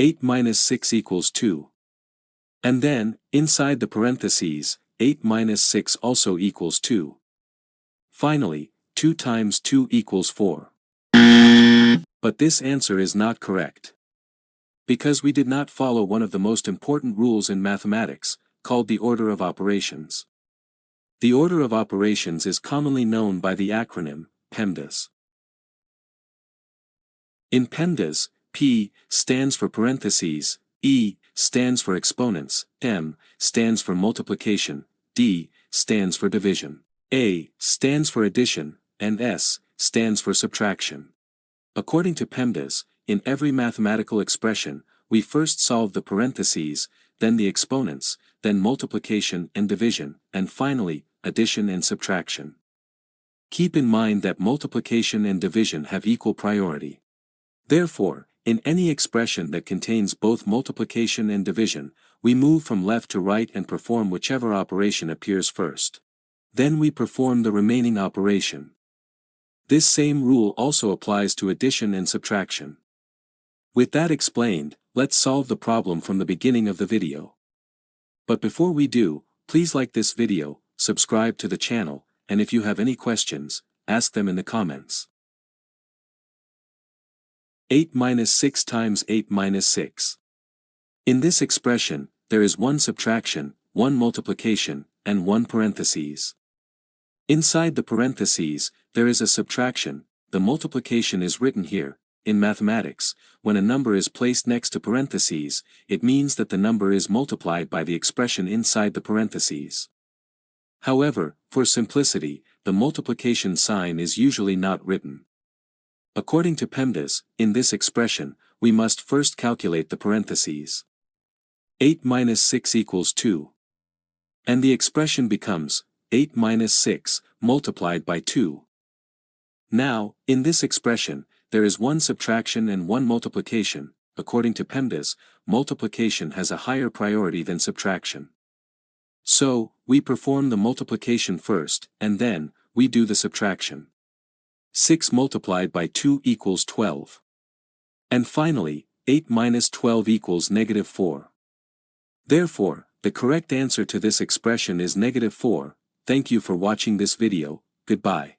8 minus 6 equals 2. And then, inside the parentheses, 8 minus 6 also equals 2. Finally, 2 times 2 equals 4. But this answer is not correct. Because we did not follow one of the most important rules in mathematics, called the order of operations. The order of operations is commonly known by the acronym PEMDAS. In PEMDAS, P stands for parentheses, E stands for exponents, M stands for multiplication, D stands for division, A stands for addition, and S stands for subtraction. According to PEMDAS, in every mathematical expression, we first solve the parentheses, then the exponents, then multiplication and division, and finally, addition and subtraction. Keep in mind that multiplication and division have equal priority. Therefore, in any expression that contains both multiplication and division, we move from left to right and perform whichever operation appears first. Then we perform the remaining operation. This same rule also applies to addition and subtraction. With that explained, let's solve the problem from the beginning of the video. But before we do, please like this video, subscribe to the channel, and if you have any questions, ask them in the comments. 8 minus 6 times 8 minus 6. In this expression, there is one subtraction, one multiplication, and one parentheses. Inside the parentheses, there is a subtraction. The multiplication is written here. In mathematics, when a number is placed next to parentheses, it means that the number is multiplied by the expression inside the parentheses. However, for simplicity, the multiplication sign is usually not written. According to PEMDAS, in this expression, we must first calculate the parentheses. 8 minus 6 equals 2. And the expression becomes 8 minus 6 multiplied by 2. Now, in this expression, there is one subtraction and one multiplication. According to PEMDAS, multiplication has a higher priority than subtraction. So, we perform the multiplication first, and then, we do the subtraction. 6 multiplied by 2 equals 12. And finally, 8 minus 12 equals negative 4. Therefore, the correct answer to this expression is negative 4. Thank you for watching this video. Goodbye.